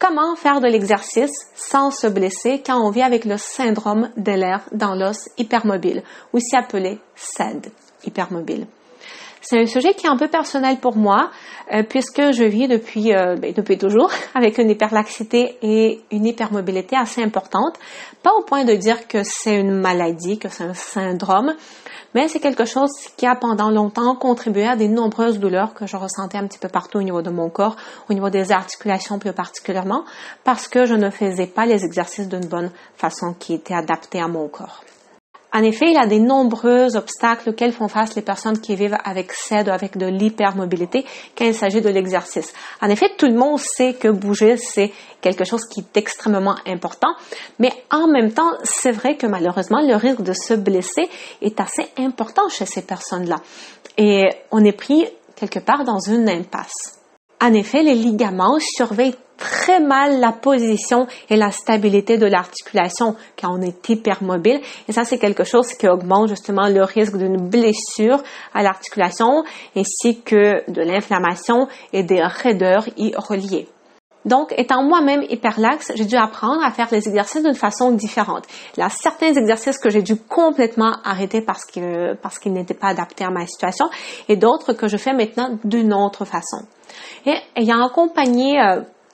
comment faire de l'exercice sans se blesser quand on vit avec le syndrome de l'air dans l'os hypermobile, aussi appelé SAD, hypermobile. C'est un sujet qui est un peu personnel pour moi, puisque je vis depuis toujours avec une hyperlaxité et une hypermobilité assez importante. Pas au point de dire que c'est une maladie, que c'est un syndrome, mais c'est quelque chose qui a pendant longtemps contribué à des nombreuses douleurs que je ressentais un petit peu partout au niveau de mon corps, au niveau des articulations plus particulièrement, parce que je ne faisais pas les exercices d'une bonne façon qui était adaptée à mon corps. En effet, il y a des nombreux obstacles auxquels font face les personnes qui vivent avec SAD ou avec de l'hypermobilité quand il s'agit de l'exercice. En effet, tout le monde sait que bouger, c'est quelque chose qui est extrêmement important, mais en même temps, c'est vrai que malheureusement, le risque de se blesser est assez important chez ces personnes-là. Et on est pris quelque part dans une impasse. En effet, les ligaments surveillent très mal la position et la stabilité de l'articulation quand on est hypermobile. Et ça, c'est quelque chose qui augmente justement le risque d'une blessure à l'articulation ainsi que de l'inflammation et des raideurs y reliées. Donc, étant moi-même hyperlaxe, j'ai dû apprendre à faire les exercices d'une façon différente. Il y a certains exercices que j'ai dû complètement arrêter parce qu'ils n'étaient pas adaptés à ma situation et d'autres que je fais maintenant d'une autre façon. Et ayant accompagné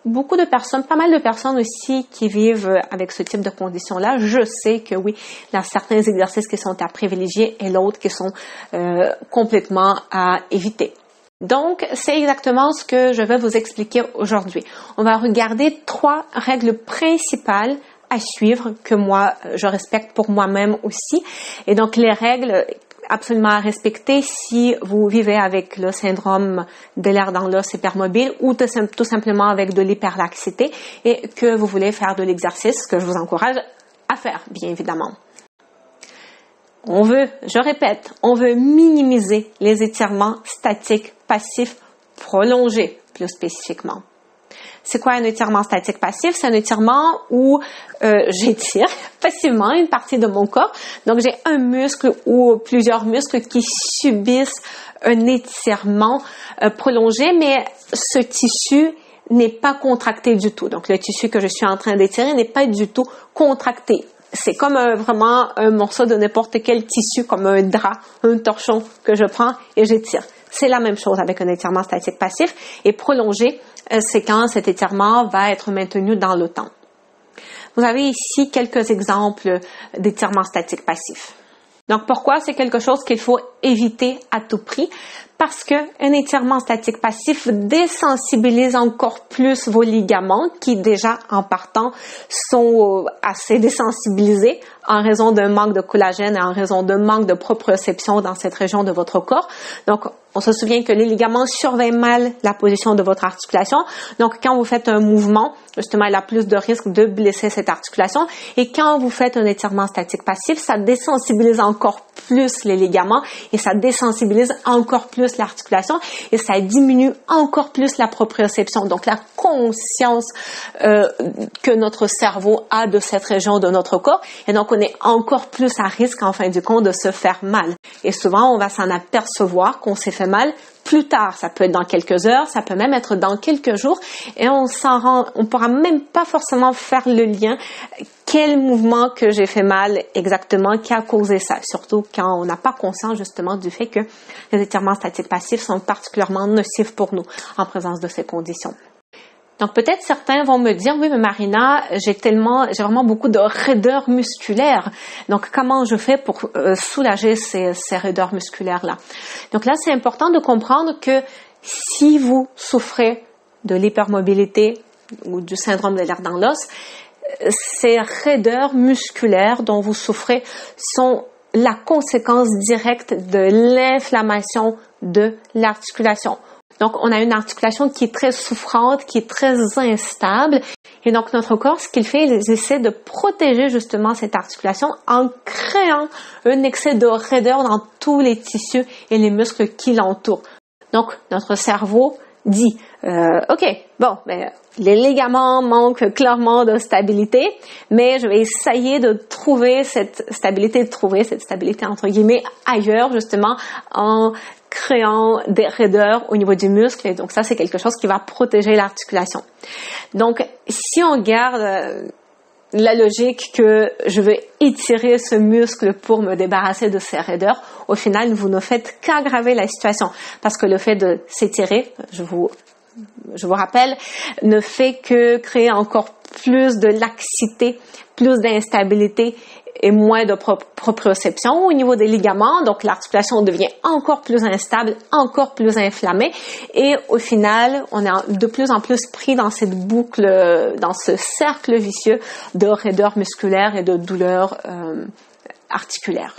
beaucoup de personnes, pas mal de personnes aussi qui vivent avec ce type de conditions-là, je sais que oui, il y a certains exercices qui sont à privilégier et d'autres qui sont complètement à éviter. Donc, c'est exactement ce que je vais vous expliquer aujourd'hui. On va regarder 3 règles principales à suivre que moi, je respecte pour moi-même aussi. Et donc, les règles absolument à respecter si vous vivez avec le syndrome de l'air dans l'os hypermobile ou tout simplement avec de l'hyperlaxité et que vous voulez faire de l'exercice que je vous encourage à faire, bien évidemment. Je répète, on veut minimiser les étirements statiques passifs prolongés, plus spécifiquement. C'est quoi un étirement statique passif? C'est un étirement où j'étire passivement une partie de mon corps. Donc, j'ai un muscle ou plusieurs muscles qui subissent un étirement prolongé, mais ce tissu n'est pas contracté du tout. Donc, le tissu que je suis en train d'étirer n'est pas du tout contracté. C'est comme vraiment un morceau de n'importe quel tissu, comme un drap, un torchon que je prends et j'étire. C'est la même chose avec un étirement statique passif. Et prolongé, c'est quand cet étirement va être maintenu dans le temps. Vous avez ici quelques exemples d'étirements statiques passifs. Donc, pourquoi c'est quelque chose qu'il faut éviter à tout prix? Parce qu'un étirement statique passif désensibilise encore plus vos ligaments qui déjà en partant sont assez désensibilisés en raison d'un manque de collagène et en raison d'un manque de proprioception dans cette région de votre corps. Donc, on se souvient que les ligaments surveillent mal la position de votre articulation. Donc, quand vous faites un mouvement, justement, il y a plus de risque de blesser cette articulation. Et quand vous faites un étirement statique passif, ça désensibilise encore plus les ligaments et ça désensibilise encore plus l'articulation et ça diminue encore plus la proprioception. Donc, la conscience que notre cerveau a de cette région de notre corps. Et donc, on est encore plus à risque, en fin du compte, de se faire mal. Et souvent, on va s'en apercevoir qu'on s'est fait mal plus tard. Ça peut être dans quelques heures, ça peut même être dans quelques jours et on pourra même pas forcément faire le lien. Quel mouvement que j'ai fait mal exactement, qui a causé ça? Surtout quand on n'a pas conscience justement du fait que les étirements statiques passifs sont particulièrement nocifs pour nous en présence de ces conditions. Donc peut-être certains vont me dire, oui mais Marina, j'ai vraiment beaucoup de raideurs musculaires. Donc comment je fais pour soulager ces raideurs musculaires-là? Donc là, c'est important de comprendre que si vous souffrez de l'hypermobilité ou du syndrome de l'air dans l'os, ces raideurs musculaires dont vous souffrez sont la conséquence directe de l'inflammation de l'articulation. Donc, on a une articulation qui est très souffrante, qui est très instable. Et donc, notre corps, ce qu'il fait, il essaie de protéger justement cette articulation en créant un excès de raideur dans tous les tissus et les muscles qui l'entourent. Donc, notre cerveau dit, OK, bon, ben, les ligaments manquent clairement de stabilité, mais je vais essayer de trouver cette stabilité entre guillemets ailleurs, justement, en créant des raideurs au niveau du muscle. Et donc ça, c'est quelque chose qui va protéger l'articulation. Donc, si on garde la logique que je vais étirer ce muscle pour me débarrasser de ces raideurs, au final, vous ne faites qu'aggraver la situation. Parce que le fait de s'étirer, je vous rappelle, ne fait que créer encore plus de laxité, plus d'instabilité et moins de proprioception au niveau des ligaments. Donc, l'articulation devient encore plus instable, encore plus inflammée. Et au final, on est de plus en plus pris dans cette boucle, dans ce cercle vicieux de raideurs musculaires et de douleurs articulaires.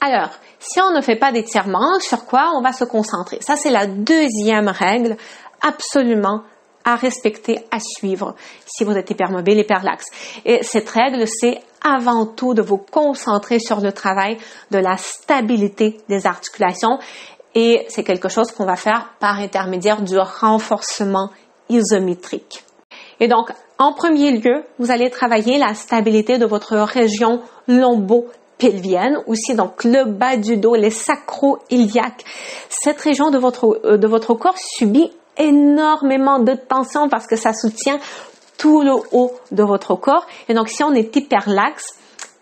Alors, si on ne fait pas d'étirement, sur quoi on va se concentrer? Ça, c'est la deuxième règle absolument à respecter, à suivre si vous êtes hypermobile, hyperlaxe. Et cette règle, c'est avant tout de vous concentrer sur le travail de la stabilité des articulations et c'est quelque chose qu'on va faire par intermédiaire du renforcement isométrique. Et donc, en premier lieu, vous allez travailler la stabilité de votre région lombo-pelvienne, aussi donc le bas du dos, les sacro-iliaques. Cette région de votre corps subit énormément de tension parce que ça soutient tout le haut de votre corps. Et donc, si on est hyperlaxe,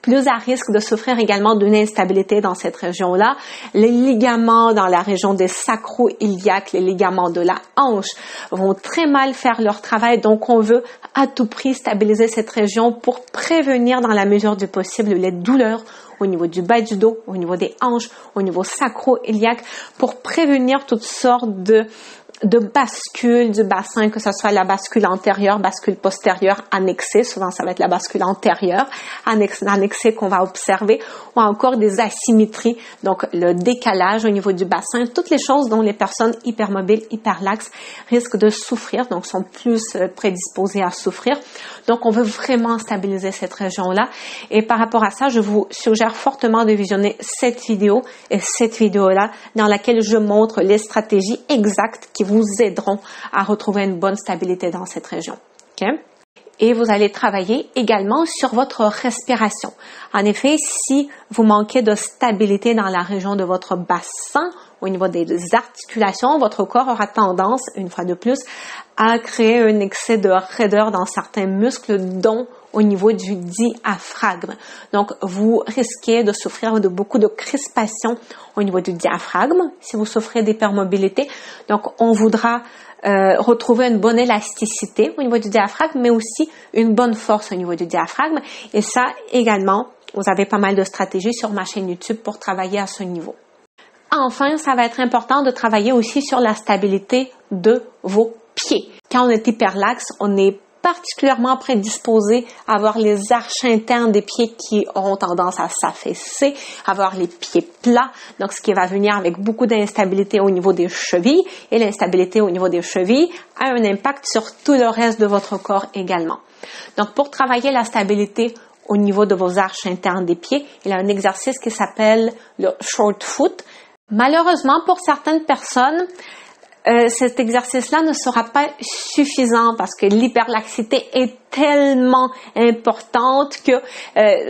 plus à risque de souffrir également d'une instabilité dans cette région-là. Les ligaments dans la région des sacro-iliaques, les ligaments de la hanche, vont très mal faire leur travail. Donc, on veut à tout prix stabiliser cette région pour prévenir dans la mesure du possible les douleurs au niveau du bas du dos, au niveau des hanches, au niveau sacro-iliaque, pour prévenir toutes sortes de bascule du bassin, que ce soit la bascule antérieure, bascule postérieure, annexée, souvent ça va être la bascule antérieure, annexée qu'on va observer, ou encore des asymétries, donc le décalage au niveau du bassin, toutes les choses dont les personnes hypermobiles, hyperlaxes risquent de souffrir, donc sont plus prédisposées à souffrir. Donc on veut vraiment stabiliser cette région-là, et par rapport à ça, je vous suggère fortement de visionner cette vidéo et cette vidéo-là, dans laquelle je montre les stratégies exactes qui vous aideront à retrouver une bonne stabilité dans cette région. Okay? Et vous allez travailler également sur votre respiration. En effet, si vous manquez de stabilité dans la région de votre bassin, au niveau des articulations, votre corps aura tendance, une fois de plus, à créer un excès de raideur dans certains muscles, dont au niveau du diaphragme. Donc, vous risquez de souffrir de beaucoup de crispation au niveau du diaphragme si vous souffrez d'hypermobilité. Donc, on voudra retrouver une bonne élasticité au niveau du diaphragme, mais aussi une bonne force au niveau du diaphragme. Et ça, également, vous avez pas mal de stratégies sur ma chaîne YouTube pour travailler à ce niveau. Enfin, ça va être important de travailler aussi sur la stabilité de vos pieds. Quand on est hyperlaxe, on est particulièrement prédisposé à avoir les arches internes des pieds qui auront tendance à s'affaisser, avoir les pieds plats, donc ce qui va venir avec beaucoup d'instabilité au niveau des chevilles, et l'instabilité au niveau des chevilles a un impact sur tout le reste de votre corps également. Donc pour travailler la stabilité au niveau de vos arches internes des pieds, il y a un exercice qui s'appelle le short foot. Malheureusement, pour certaines personnes, cet exercice-là ne sera pas suffisant parce que l'hyperlaxité est tellement importante que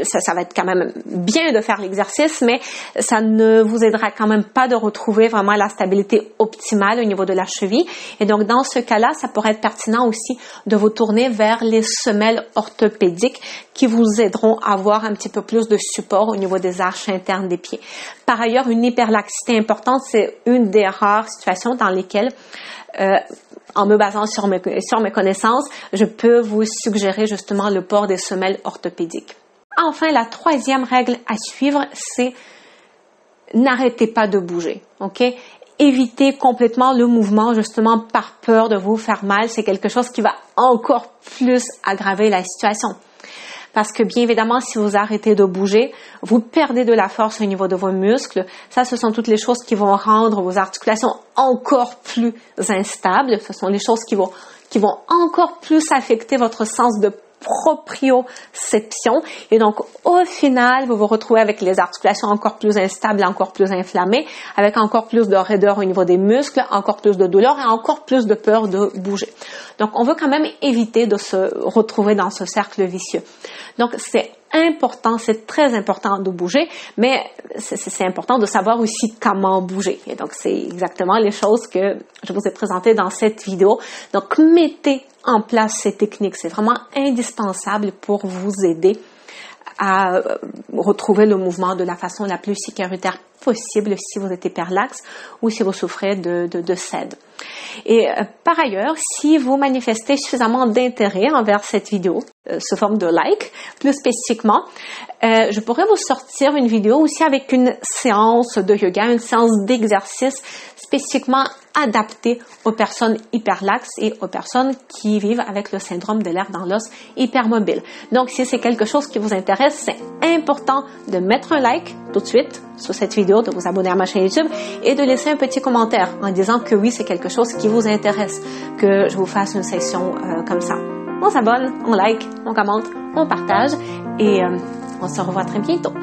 ça va être quand même bien de faire l'exercice, mais ça ne vous aidera quand même pas de retrouver vraiment la stabilité optimale au niveau de la cheville. Et donc, dans ce cas-là, ça pourrait être pertinent aussi de vous tourner vers les semelles orthopédiques qui vous aideront à avoir un petit peu plus de support au niveau des arches internes des pieds. Par ailleurs, une hyperlaxité importante, c'est une des rares situations dans lesquelles en me basant sur mes connaissances, je peux vous suggérer justement le port des semelles orthopédiques. Enfin, la troisième règle à suivre, c'est n'arrêtez pas de bouger, ok? Évitez complètement le mouvement justement par peur de vous faire mal. C'est quelque chose qui va encore plus aggraver la situation. Parce que bien évidemment, si vous arrêtez de bouger, vous perdez de la force au niveau de vos muscles. Ça, ce sont toutes les choses qui vont rendre vos articulations encore plus instables. Ce sont les choses qui vont encore plus affecter votre sens de proprioception. Et donc, au final, vous vous retrouvez avec les articulations encore plus instables, encore plus inflammées, avec encore plus de raideur au niveau des muscles, encore plus de douleur et encore plus de peur de bouger. Donc, on veut quand même éviter de se retrouver dans ce cercle vicieux. Donc, c'est important, c'est très important de bouger, mais c'est important de savoir aussi comment bouger. Et donc, c'est exactement les choses que je vous ai présentées dans cette vidéo. Donc, mettez en place ces techniques. C'est vraiment indispensable pour vous aider à retrouver le mouvement de la façon la plus sécuritaire possible si vous êtes hyperlaxe ou si vous souffrez de SED. Et par ailleurs, si vous manifestez suffisamment d'intérêt envers cette vidéo, sous forme de like, plus spécifiquement, je pourrais vous sortir une vidéo aussi avec une séance de yoga, une séance d'exercice spécifiquement adaptée aux personnes hyperlaxes et aux personnes qui vivent avec le syndrome de l'air dans l'os hypermobile. Donc, si c'est quelque chose qui vous intéresse, c'est important de mettre un like tout de suite sur cette vidéo, de vous abonner à ma chaîne YouTube et de laisser un petit commentaire en disant que oui, c'est quelque chose qui vous intéresse, que je vous fasse une session comme ça. On s'abonne, on like, on commente, on partage et on se revoit très bientôt.